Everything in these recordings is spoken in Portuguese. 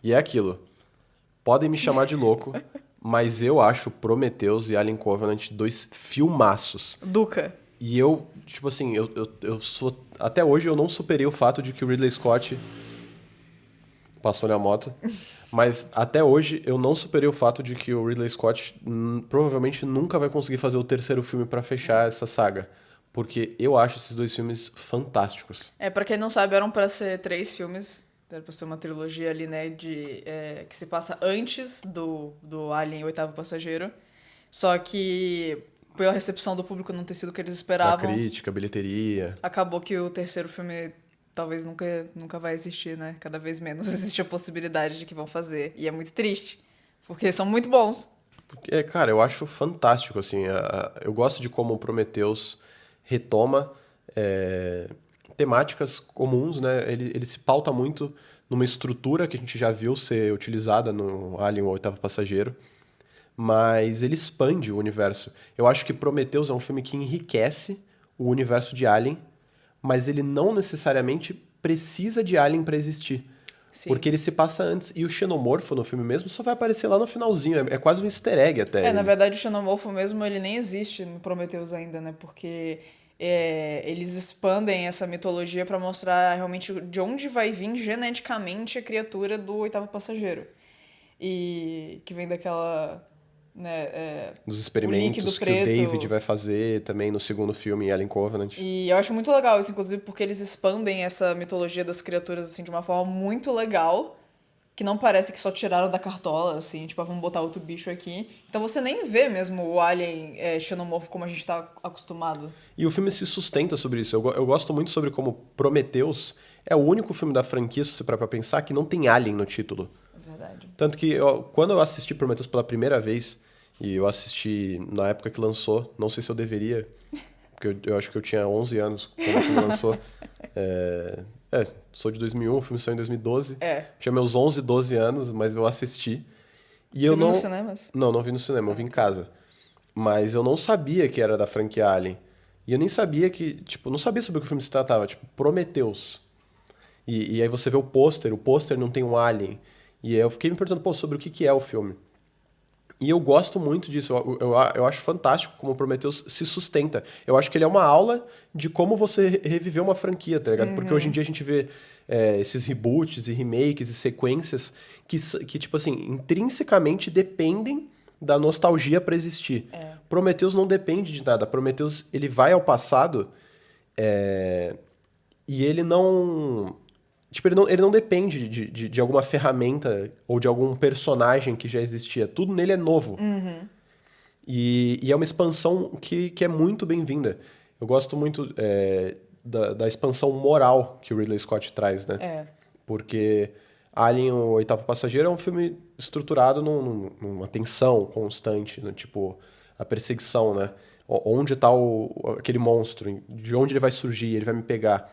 E é aquilo. Podem me chamar de louco, mas eu acho Prometheus e Alien Covenant dois filmaços. Duca. E eu, tipo assim, eu sou. Até hoje eu não superei o fato de que o Ridley Scott. Passou na moto. Mas até hoje eu não superei o fato de que o Ridley Scott provavelmente nunca vai conseguir fazer o terceiro filme pra fechar essa saga. Porque eu acho esses dois filmes fantásticos. Pra quem não sabe, eram pra ser 3 filmes. Era pra ser uma trilogia ali, né? Que se passa antes do Alien, o Oitavo Passageiro. Só que, pela recepção do público não ter sido o que eles Da esperavam, crítica, bilheteria. acabou que o terceiro filme talvez nunca vai existir, né? Cada vez menos existe a possibilidade de que vão fazer. E é muito triste, porque são muito bons. Porque, cara, eu acho fantástico, assim. Eu gosto de como o Prometheus retoma é, temáticas comuns, né? Ele se pauta muito numa estrutura que a gente já viu ser utilizada no Alien, o Oitavo Passageiro, mas ele expande o universo. Eu acho que Prometheus é um filme que enriquece o universo de Alien, mas ele não necessariamente precisa de Alien para existir. Sim. Porque ele se passa antes. E o xenomorfo no filme mesmo só vai aparecer lá no finalzinho. É quase um easter egg até Na ele. verdade, o xenomorfo mesmo, ele nem existe no Prometheus ainda, né? Porque eles expandem essa mitologia pra mostrar realmente de onde vai vir geneticamente a criatura do Oitavo Passageiro. E que vem daquela, né, Dos o líquido experimentos que o David preto. vai fazer também no segundo filme, em Alien Covenant. E eu acho muito legal isso, inclusive, porque eles expandem essa mitologia das criaturas, assim, de uma forma muito legal, que não parece que só tiraram da cartola, assim, tipo, vamos botar outro bicho aqui. Então você nem vê mesmo o alien xenomorfo como a gente tá acostumado. E o filme se sustenta sobre isso. Eu gosto muito sobre como Prometheus é o único filme da franquia, se você parar pra pensar, que não tem Alien no título. É verdade. Tanto que quando eu assisti Prometheus pela primeira vez, e eu assisti na época que lançou, não sei se eu deveria, porque eu acho que eu tinha 11 anos quando o filme lançou. Sou de 2001, o filme saiu em 2012. É. Tinha meus 11, 12 anos, mas eu assisti. E Você eu viu nos não. cinemas? Não vi no cinema, eu vi em casa. Mas eu não sabia que era da franquia Alien. E eu nem sabia que. Tipo, não sabia sobre o que o filme se tratava. Tipo, Prometheus. E aí você vê o pôster não tem um Alien. E aí eu fiquei me perguntando, pô, sobre o que é o filme. E eu gosto muito disso. Eu acho fantástico como o Prometheus se sustenta. Eu acho que ele é uma aula de como você reviver uma franquia, tá ligado? Porque hoje em dia a gente vê esses reboots e remakes e sequências que, tipo assim, intrinsecamente dependem da nostalgia pra existir. Prometheus não depende de nada. Prometheus, ele vai ao passado e ele não. Tipo, ele não depende de alguma ferramenta ou de algum personagem que já existia. Tudo nele é novo. E é uma expansão que é muito bem-vinda. Eu gosto muito da expansão moral que o Ridley Scott traz, né? É. Porque Alien, o Oitavo Passageiro, é um filme estruturado numa tensão constante, né? Tipo, a perseguição, né? Onde tá aquele monstro? De onde ele vai surgir? Ele vai me pegar?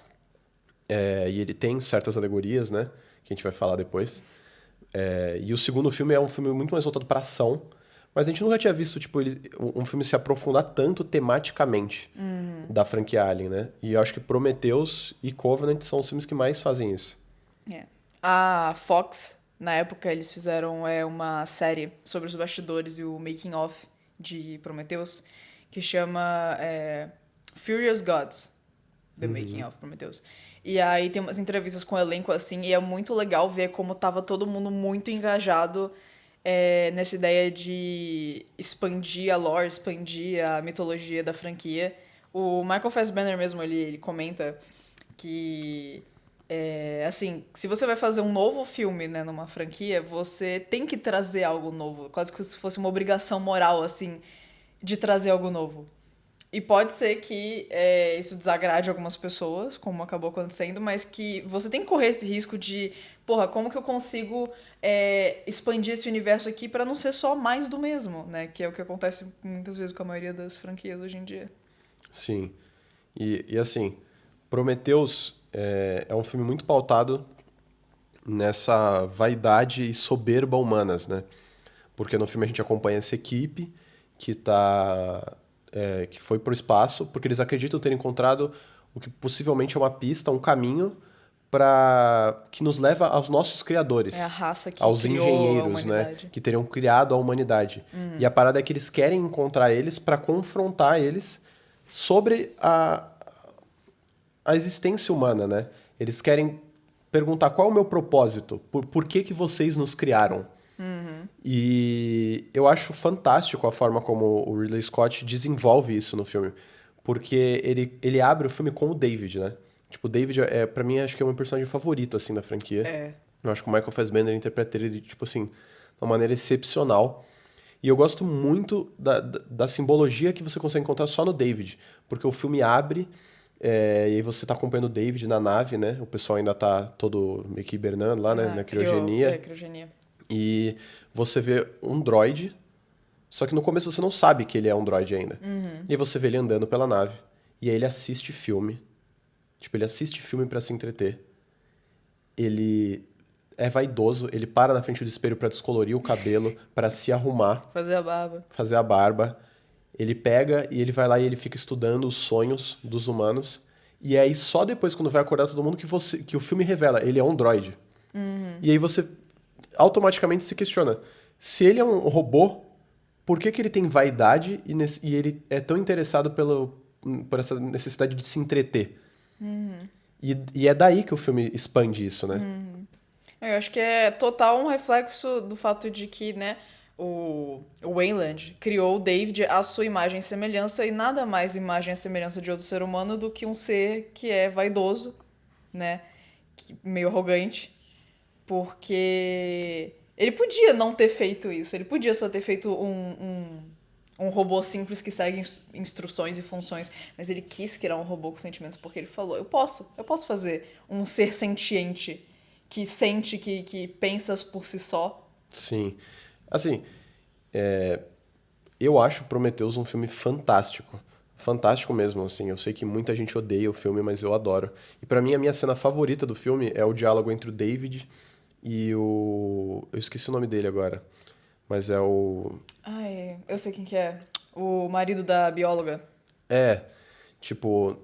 E ele tem certas alegorias, né? Que a gente vai falar depois. E o segundo filme é um filme muito mais voltado pra ação, mas a gente nunca tinha visto tipo, um filme se aprofundar tanto tematicamente da franquia Alien, né? E eu acho que Prometheus e Covenant são os filmes que mais fazem isso. É. A Fox, na época, eles fizeram uma série sobre os bastidores e o making of de Prometheus, que chama Furious Gods, The Making of Prometheus. E aí tem umas entrevistas com o elenco assim, e é muito legal ver como tava todo mundo muito engajado nessa ideia de expandir a lore, expandir a mitologia da franquia. O Michael Fassbender mesmo, ele comenta que assim, se você vai fazer um novo filme, né, numa franquia, você tem que trazer algo novo, quase que se fosse uma obrigação moral, assim, de trazer algo novo. E pode ser que isso desagrade algumas pessoas, como acabou acontecendo, mas que você tem que correr esse risco de, porra, como que eu consigo expandir esse universo aqui pra não ser só mais do mesmo, né? Que é o que acontece muitas vezes com a maioria das franquias hoje em dia. Sim. E assim, Prometheus é um filme muito pautado nessa vaidade e soberba humanas, né? Porque no filme a gente acompanha essa equipe que foi pro espaço, porque eles acreditam ter encontrado o que possivelmente é uma pista, um caminho que nos leva aos nossos criadores. É a raça que aos criou a engenheiros, né? humanidade. Que teriam criado a humanidade. E a parada é que eles querem encontrar eles para confrontar eles sobre a existência humana, né? Eles querem perguntar qual é o meu propósito, por que que vocês nos criaram? E eu acho fantástico a forma como o Ridley Scott desenvolve isso no filme, porque ele abre o filme com o David, né? Tipo, o David, pra mim, acho que é o meu personagem favorito, assim, da franquia. É. Eu acho que o Michael Fassbender interpreta ele, tipo assim, de uma maneira excepcional. E eu gosto muito da simbologia que você consegue encontrar só no David. Porque o filme abre, e aí você tá acompanhando o David na nave, né? O pessoal ainda tá todo meio que hibernando lá, né? Na criogenia. Criogenia. E você vê um droid, só que no começo você não sabe que ele é um droid ainda. E aí você vê ele andando pela nave. E aí ele assiste filme. Tipo, ele assiste filme pra se entreter. Ele é vaidoso, ele para na frente do espelho pra descolorir o cabelo, pra se arrumar, Fazer a barba. fazer a barba. Ele pega e ele vai lá e ele fica estudando os sonhos dos humanos. E aí só depois, quando vai acordar todo mundo, que o filme revela, ele é um droid. E aí você automaticamente se questiona, se ele é um robô, por que que ele tem vaidade e ele é tão interessado por essa necessidade de se entreter? E é daí que o filme expande isso, né? Eu acho que é total um reflexo do fato de que, né, o Wayland criou o David à sua imagem e semelhança, e nada mais imagem e semelhança de outro ser humano do que um ser que é vaidoso, né, meio arrogante, porque ele podia não ter feito isso, ele podia só ter feito um robô simples que segue instruções e funções, mas ele quis criar um robô com sentimentos porque ele falou, eu posso fazer um ser sentiente que sente, que pensa por si só. Sim. Assim, eu acho Prometheus um filme fantástico. Fantástico mesmo, assim. Eu sei que muita gente odeia o filme, mas eu adoro. E pra mim, a minha cena favorita do filme é o diálogo entre o David e o... Eu esqueci o nome dele agora. Mas é o... Ai, eu sei quem que é. O marido da bióloga. É, tipo...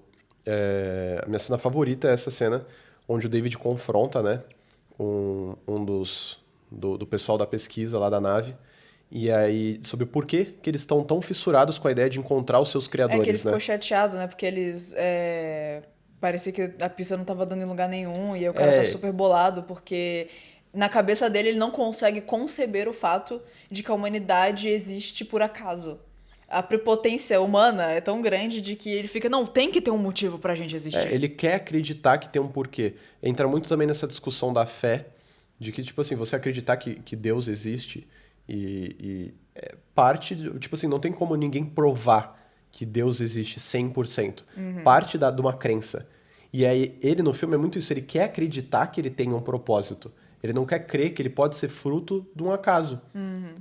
A minha cena favorita é essa cena onde o David confronta, né? Um dos... Do pessoal da pesquisa lá da nave. E aí, sobre o porquê que eles estão tão fissurados com a ideia de encontrar os seus É que ele criadores, né? ficou chateado, né? Porque eles. Parecia que a pista não tava dando em lugar nenhum. E aí o cara tá super bolado, porque na cabeça dele ele não consegue conceber o fato de que a humanidade existe por acaso. A prepotência humana é tão grande de que ele fica, não, tem que ter um motivo pra gente existir. Ele quer acreditar que tem um porquê. Entra muito também nessa discussão da fé, de que, tipo assim, você acreditar que Deus existe e é parte, tipo assim, não tem como ninguém provar que Deus existe 100%. Parte de uma crença. E aí, ele no filme é muito isso, ele quer acreditar que ele tem um propósito. Ele não quer crer que ele pode ser fruto de um acaso.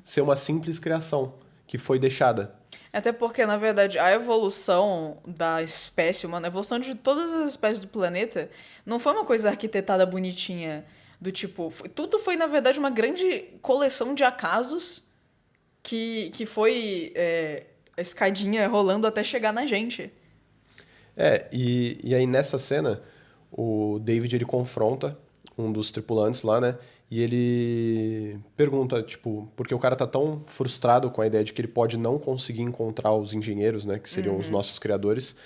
Ser uma simples criação que foi deixada. Até porque, na verdade, a evolução da espécie humana, a evolução de todas as espécies do planeta, não foi uma coisa arquitetada bonitinha, do tipo... Tudo foi, na verdade, uma grande coleção de acasos que foi a escadinha rolando até chegar na gente. E aí nessa cena, o David ele confronta um dos tripulantes lá, né? E ele pergunta, tipo, porque o cara tá tão frustrado com a ideia de que ele pode não conseguir encontrar os engenheiros, né? Que seriam os nossos criadores.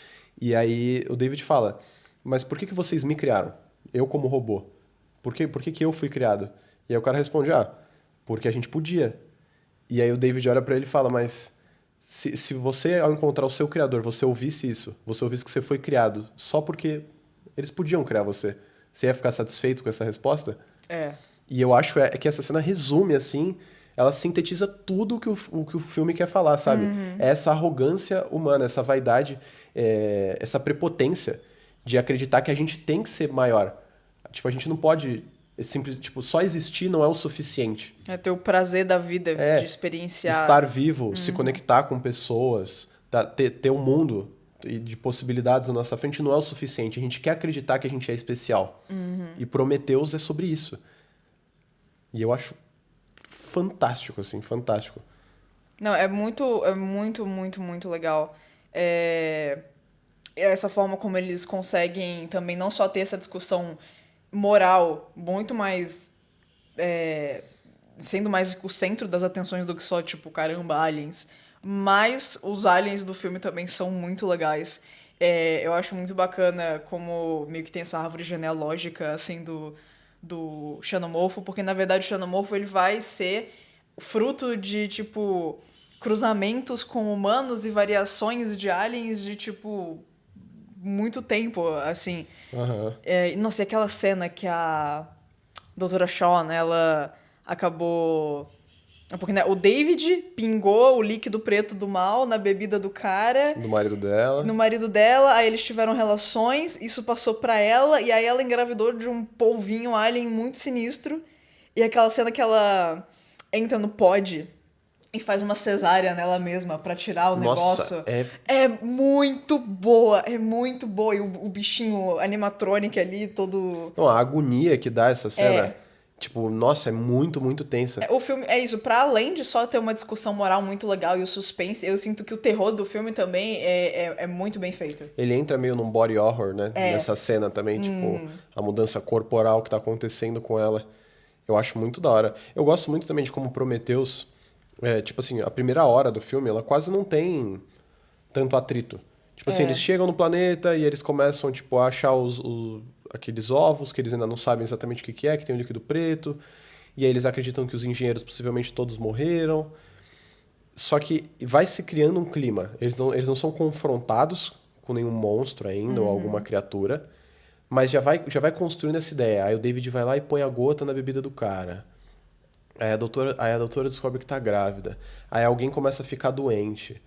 E aí o David fala, mas por que que vocês me criaram? Eu como robô. Por que que eu fui criado? E aí o cara responde, porque a gente podia. E aí o David olha pra ele e fala, mas se você, ao encontrar o seu criador, você ouvisse isso, você ouvisse que você foi criado só porque eles podiam criar você, você ia ficar satisfeito com essa resposta? É. E eu acho que essa cena resume, assim, ela sintetiza tudo o que o filme quer falar, sabe? É essa arrogância humana, essa vaidade, essa prepotência de acreditar que a gente tem que ser maior. Tipo, a gente não pode tipo, só existir não é o suficiente. É ter o prazer da vida, de experienciar. Estar vivo, se conectar com pessoas, ter um mundo de possibilidades na nossa frente não é o suficiente. A gente quer acreditar que a gente é especial. E Prometheus é sobre isso. E eu acho fantástico, assim, fantástico. Não, é muito, muito, muito legal. Essa forma como eles conseguem também não só ter essa discussão moral, muito mais sendo mais o centro das atenções do que só, tipo, caramba, aliens. Mas os aliens do filme também são muito legais. Eu acho muito bacana como meio que tem essa árvore genealógica, assim, do xenomorfo, porque na verdade o xenomorfo ele vai ser fruto de, tipo, cruzamentos com humanos e variações de aliens de, tipo, muito tempo, assim. Aham. Nossa, e aquela cena que a Doutora Shawn, ela acabou. Porque, né, o David pingou o líquido preto do mal na bebida do cara, Do marido dela. no marido dela, aí eles tiveram relações, isso passou pra ela, e aí ela engravidou de um polvinho alien muito sinistro. E aquela cena que ela entra no pod e faz uma cesárea nela mesma pra tirar o Nossa, negócio. É muito boa, é muito boa. E o bichinho animatronic ali, todo. Não, a agonia que dá essa cena, É. tipo, nossa, é muito, muito tensa. O filme é isso, pra além de só ter uma discussão moral muito legal e o suspense, eu sinto que o terror do filme também é muito bem feito. Ele entra meio num body horror, né? É. Nessa cena também, tipo, a mudança corporal que tá acontecendo com ela. Eu acho muito da hora. Eu gosto muito também de como Prometheus, tipo assim, a primeira hora do filme, ela quase não tem tanto atrito. Tipo assim, eles chegam no planeta e eles começam, tipo, a achar aqueles ovos que eles ainda não sabem exatamente o que que é, que tem um líquido preto. E aí eles acreditam que os engenheiros possivelmente todos morreram. Só que vai se criando um clima. Eles não são confrontados com nenhum monstro ainda ou alguma criatura. Mas já vai construindo essa ideia. Aí o David vai lá e põe a gota na bebida do cara. Aí a doutora descobre que tá grávida. Aí alguém começa a ficar doente.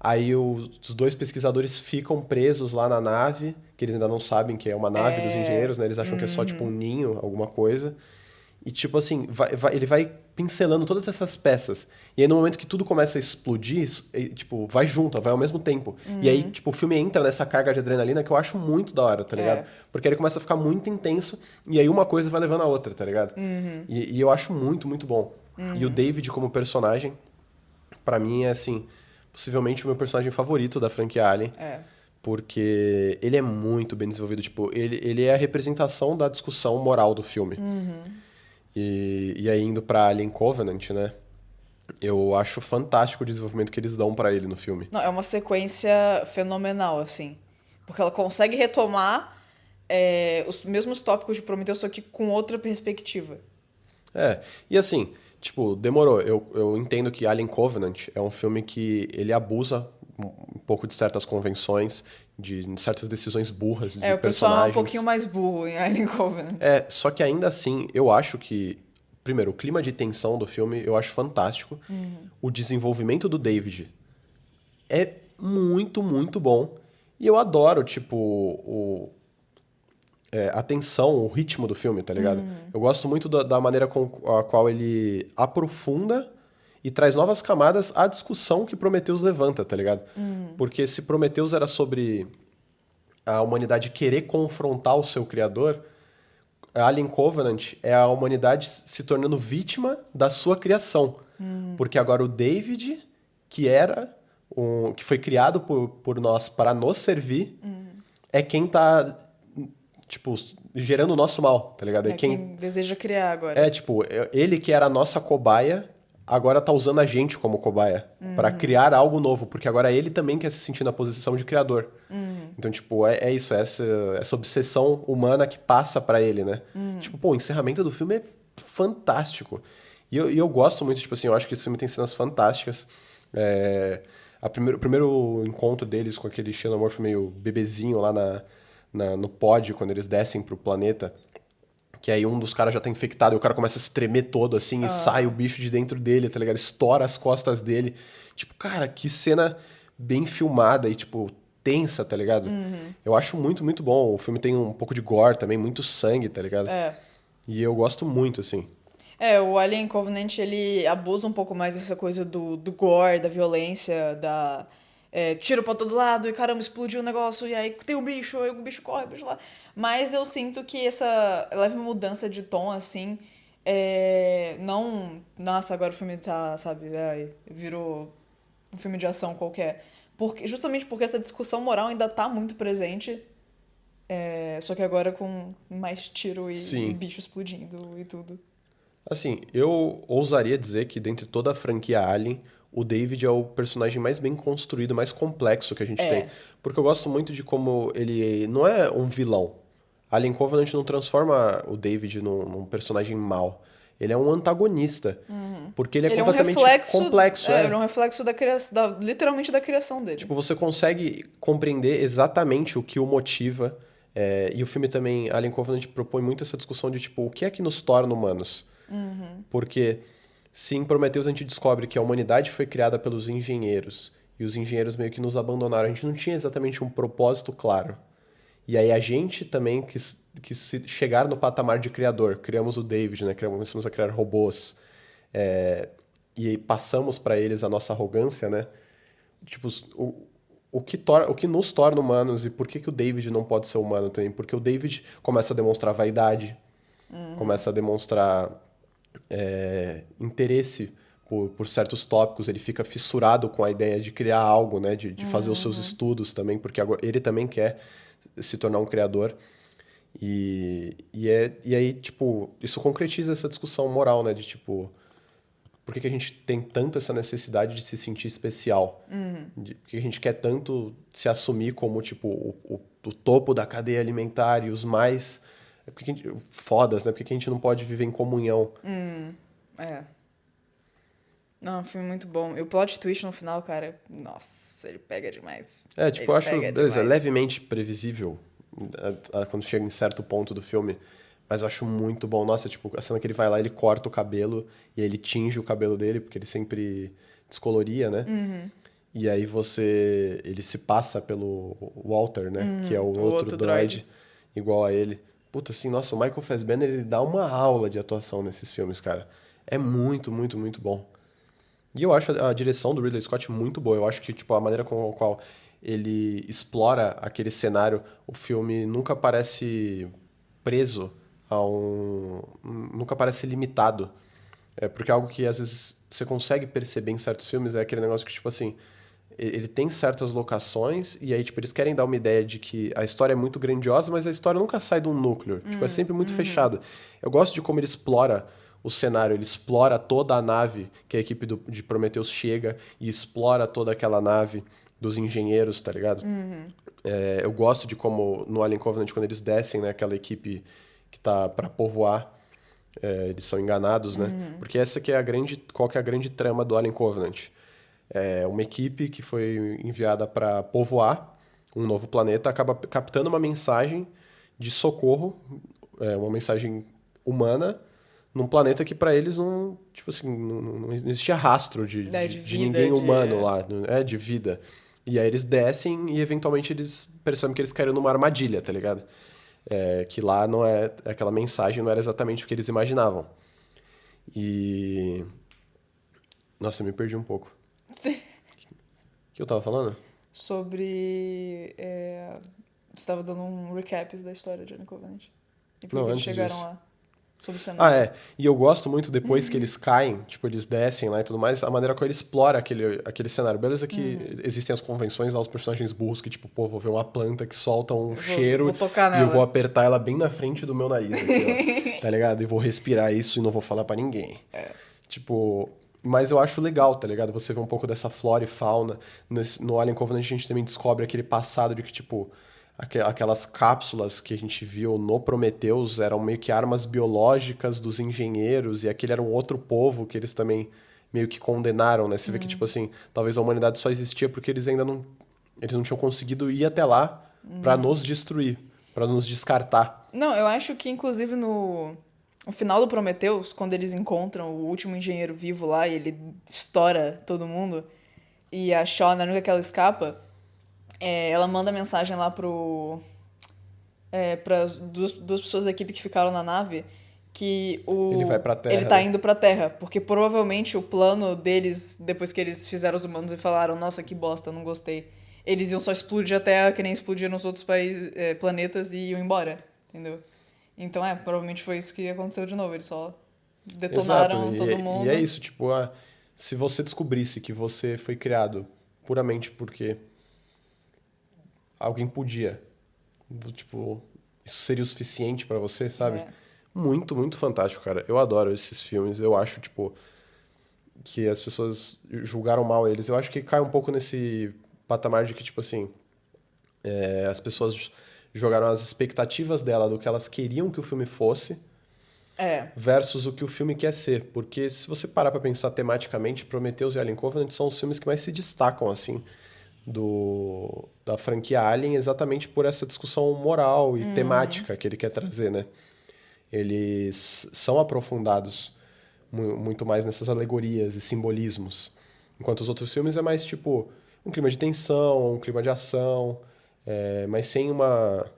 Aí os dois pesquisadores ficam presos lá na nave, que eles ainda não sabem que é uma nave dos engenheiros, né? Eles acham que é só tipo um ninho, alguma coisa. E tipo assim, ele vai pincelando todas essas peças. E aí no momento que tudo começa a explodir, tipo, vai junto, vai ao mesmo tempo. E aí, tipo, o filme entra nessa carga de adrenalina que eu acho muito da hora, tá ligado? É. Porque ele começa a ficar muito intenso e aí uma coisa vai levando a outra, tá ligado? E eu acho muito, muito bom. E o David como personagem, pra mim é assim, possivelmente o meu personagem favorito da franquia Alien. É. Porque ele é muito bem desenvolvido. Tipo, ele é a representação da discussão moral do filme. E aí, indo pra Alien Covenant, né? Eu acho fantástico o desenvolvimento que eles dão pra ele no filme. Não, é uma sequência fenomenal, assim. Porque ela consegue retomar os mesmos tópicos de Prometheus, só que com outra perspectiva. E assim, tipo, demorou. Eu entendo que Alien Covenant é um filme que ele abusa um pouco de certas convenções, de certas decisões burras de O pessoal é um personagens. pouquinho mais burro em Alien Covenant. Só que ainda assim, eu acho que, primeiro, o clima de tensão do filme eu acho fantástico. O desenvolvimento do David é muito, muito bom. E eu adoro, tipo, a tensão, o ritmo do filme, tá ligado? Eu gosto muito da maneira com a qual ele aprofunda e traz novas camadas à discussão que Prometheus levanta, tá ligado? Porque se Prometheus era sobre a humanidade querer confrontar o seu criador, Alien Covenant é a humanidade se tornando vítima da sua criação. Porque agora o David, que foi criado por nós para nos servir, é quem tá, tipo, gerando o nosso mal, tá ligado? É quem deseja criar agora. Tipo, ele que era a nossa cobaia, agora tá usando a gente como cobaia para criar algo novo, porque agora ele também quer se sentir na posição de criador. Então, tipo, é isso, essa obsessão humana que passa pra ele, né? Tipo, pô, o encerramento do filme é fantástico. E eu gosto muito, tipo assim, eu acho que esse filme tem cenas fantásticas. O primeiro encontro deles com aquele xenomorfo meio bebezinho lá no pod, quando eles descem pro planeta. Que aí um dos caras já tá infectado e o cara começa a se tremer todo assim e sai o bicho de dentro dele, tá ligado? Estoura as costas dele. Tipo, cara, que cena bem filmada e, tipo, tensa, tá ligado? Eu acho muito, muito bom. O filme tem um pouco de gore também, muito sangue, tá ligado? E eu gosto muito, assim. O Alien Covenant, ele abusa um pouco mais dessa coisa do gore, da violência, tiro pra todo lado e caramba, explodiu o negócio e aí tem um bicho, aí o bicho corre, o bicho lá. Mas eu sinto que essa leve mudança de tom, assim, não... Nossa, agora o filme tá, sabe, virou um filme de ação qualquer. Justamente porque essa discussão moral ainda tá muito presente Só que agora com mais tiro e Sim. bicho explodindo e tudo. Assim, eu ousaria dizer que dentre toda a franquia Alien, o David é o personagem mais bem construído, mais complexo que a gente tem. É. Porque eu gosto muito de como ele não é um vilão. Alien Covenant não transforma o David num personagem mau. Ele é um antagonista. Porque ele é Ele é um completamente reflexo. complexo, Ele é um reflexo da criação. Literalmente da criação dele. Tipo, você consegue compreender exatamente o que o motiva. E o filme também, Alien Covenant, propõe muito essa discussão de, tipo, o que é que nos torna humanos? Porque se em Prometheus a gente descobre que a humanidade foi criada pelos engenheiros, e os engenheiros meio que nos abandonaram, a gente não tinha exatamente um propósito claro. E aí a gente também quis chegar no patamar de criador. Criamos o David, né? Começamos a criar robôs. E aí passamos para eles a nossa arrogância, né? Tipo, o que nos torna humanos e por que o David não pode ser humano também? Porque o David começa a demonstrar vaidade, começa a demonstrar interesse por certos tópicos, ele fica fissurado com a ideia de criar algo, né? De fazer os seus estudos também, porque agora ele também quer se tornar um criador. E aí, tipo, isso concretiza essa discussão moral, né? De tipo, por que a gente tem tanto essa necessidade de se sentir especial? Por que a gente quer tanto se assumir como, tipo, o topo da cadeia alimentar e os mais... Por que a gente, fodas, né? Por que a gente não pode viver em comunhão? É. Não, é um filme muito bom. E o plot twist no final, cara, nossa, ele pega demais. Tipo, Ele eu acho, pega beleza, demais. levemente previsível quando chega em certo ponto do filme, mas eu acho muito bom. Nossa, tipo, a cena que ele vai lá, ele corta o cabelo e aí ele tinge o cabelo dele, porque ele sempre descoloria, né? E aí ele se passa pelo Walter, né? Que é o O outro outro droid. droid igual a ele. Puta, assim, nossa, o Michael Fassbender, ele dá uma aula de atuação nesses filmes, cara. É muito, muito, muito bom. E eu acho a direção do Ridley Scott muito boa. Eu acho que, tipo, a maneira com a qual ele explora aquele cenário, o filme nunca parece preso a nunca parece limitado. Porque algo que às vezes você consegue perceber em certos filmes é aquele negócio que, tipo assim, ele tem certas locações e aí, tipo, eles querem dar uma ideia de que a história é muito grandiosa, mas a história nunca sai de um núcleo. Tipo, é sempre muito fechado. Eu gosto de como ele explora o cenário, ele explora toda a nave que a equipe de Prometheus chega e explora toda aquela nave dos engenheiros, tá ligado? Eu gosto de como no Alien Covenant, quando eles descem, né, aquela equipe que tá pra povoar, eles são enganados, né? Porque essa que é qual que é a grande trama do Alien Covenant? É uma equipe que foi enviada para povoar um novo planeta, acaba captando uma mensagem de socorro, uma mensagem humana, num planeta que para eles não, tipo assim, não existia rastro De de vida, ninguém de. humano lá, de vida. E aí eles descem e eventualmente eles percebem que eles caíram numa armadilha, tá ligado? Que lá não é, aquela mensagem não era exatamente o que eles imaginavam. E... Nossa, eu me perdi um pouco. O que eu tava falando? Sobre. Você estava dando um recap da história de Alien Covenant. E por Não, que eles antes chegaram disso. lá? Sobre o Ah, cenário. é. E eu gosto muito depois que eles caem, tipo, eles descem lá e tudo mais, a maneira como ele explora aquele cenário. Beleza que existem as convenções lá, os personagens burros que, tipo, pô, vou ver uma planta que solta um Vou cheiro tocar e eu vou nela. apertar ela bem na frente do meu nariz aqui, ó. Tá ligado? E vou respirar isso e não vou falar pra ninguém. Tipo, mas eu acho legal, tá ligado? Você vê um pouco dessa flora e fauna. No Alien Covenant a gente também descobre aquele passado de que, tipo, aquelas cápsulas que a gente viu no Prometheus eram meio que armas biológicas dos engenheiros, e aquele era um outro povo que eles também meio que condenaram, né? Você vê que, tipo assim, talvez a humanidade só existia porque eles não tinham conseguido ir até lá pra nos destruir, pra nos descartar. Não, eu acho que inclusive no final do Prometheus, quando eles encontram o último engenheiro vivo lá e ele estoura todo mundo, e a Shauna, a única que ela escapa, ela manda mensagem lá para as duas pessoas da equipe que ficaram na nave que Ele vai pra ele Terra, tá né? indo pra Terra, porque provavelmente o plano deles, depois que eles fizeram os humanos e falaram, nossa, que bosta, não gostei, eles iam só explodir a Terra que nem explodiram nos outros planetas e iam embora, entendeu? Então, provavelmente foi isso que aconteceu de novo, eles só Exato, detonaram todo e é mundo. isso, tipo, se você descobrisse que você foi criado puramente porque alguém podia, Tipo, isso seria o suficiente pra você, sabe? É. Muito, muito fantástico, cara. Eu adoro esses filmes. Eu acho, tipo, que as pessoas julgaram mal eles. Eu acho que cai um pouco nesse patamar de que, tipo assim, as pessoas jogaram as expectativas dela do que elas queriam que o filme fosse É. versus o que o filme quer ser. Porque se você parar pra pensar tematicamente, Prometheus e Alien Covenant são os filmes que mais se destacam, assim, da franquia Alien, exatamente por essa discussão moral e temática que ele quer trazer, né? Eles são aprofundados muito mais nessas alegorias e simbolismos. Enquanto os outros filmes é mais tipo um clima de tensão, um clima de ação, mas sem uma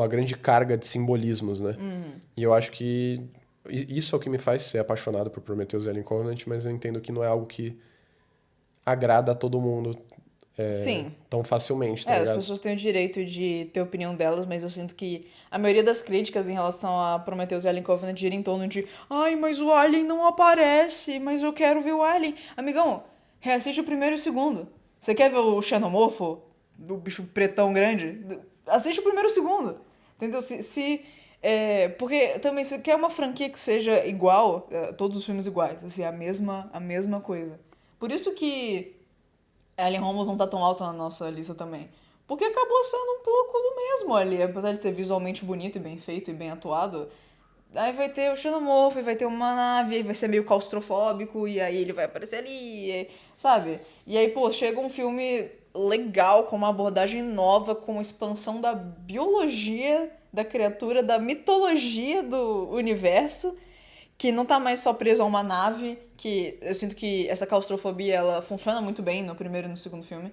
grande carga de simbolismos, né? E eu acho que isso é o que me faz ser apaixonado por Prometheus e Alien Covenant, mas eu entendo que não é algo que agrada a todo mundo Sim. tão facilmente, tá As ligado? pessoas têm o direito de ter a opinião delas, mas eu sinto que a maioria das críticas em relação a Prometheus e Alien Covenant gira em torno de ai, mas o Alien não aparece, mas eu quero ver o Alien. Amigão, reassiste o primeiro e o segundo. Você quer ver o xenomorfo? Do bicho pretão grande? Assiste o primeiro e o segundo. Entendeu? Porque também você quer uma franquia que seja igual, todos os filmes iguais, assim, a mesma coisa. Por isso que Alien Romulus não tá tão alto na nossa lista também. Porque acabou sendo um pouco do mesmo ali. Apesar de ser visualmente bonito e bem feito e bem atuado. Aí vai ter o xenomorfo, e vai ter uma nave, e vai ser meio claustrofóbico, e aí ele vai aparecer ali, sabe? E aí, pô, chega um filme legal, com uma abordagem nova, com expansão da biologia da criatura, da mitologia do universo, que não tá mais só preso a uma nave, que eu sinto que essa claustrofobia, ela funciona muito bem no primeiro e no segundo filme.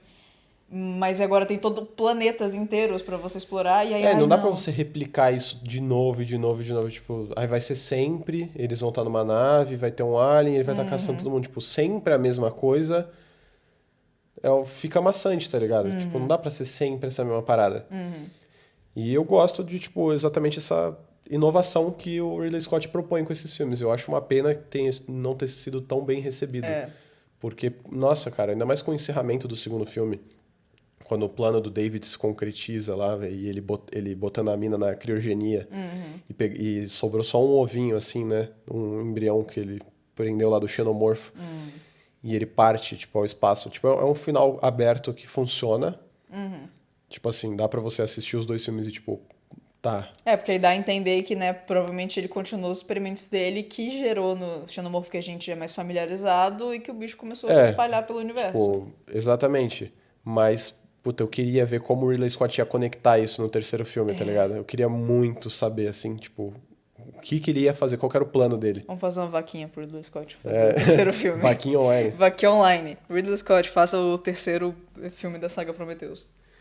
Mas agora tem todo planetas inteiros pra você explorar, e aí, ai Não dá pra não. você replicar isso de novo, de novo, de novo. Tipo, aí vai ser sempre, eles vão estar numa nave, vai ter um alien, ele vai estar caçando todo mundo. Tipo, sempre a mesma coisa. Fica maçante, tá ligado? Tipo, não dá pra ser sempre essa mesma parada. E eu gosto de, tipo, exatamente essa inovação que o Ridley Scott propõe com esses filmes. Eu acho uma pena que não ter sido tão bem recebido. É. Porque, nossa, cara, ainda mais com o encerramento do segundo filme, quando o plano do David se concretiza lá, véi, e ele botando a mina na criogenia e sobrou só um ovinho, assim, né? Um embrião que ele prendeu lá do xenomorfo. E ele parte, tipo, ao espaço. Tipo, é um final aberto que funciona. Tipo assim, dá pra você assistir os dois filmes e, tipo, tá. Porque aí dá a entender que, né, provavelmente ele continuou os experimentos dele que gerou no xenomorfo que a gente é mais familiarizado e que o bicho começou a se É, espalhar pelo universo. tipo, exatamente. Mas, puta, eu queria ver como o Ridley Scott ia conectar isso no terceiro filme, tá ligado? Eu queria muito saber, assim, tipo, o que ele ia fazer, qual que era o plano dele. Vamos fazer uma vaquinha pro Ridley Scott fazer o terceiro filme. Vaquinha online. Vaquinha online. Ridley Scott, faça o terceiro filme da saga Prometheus.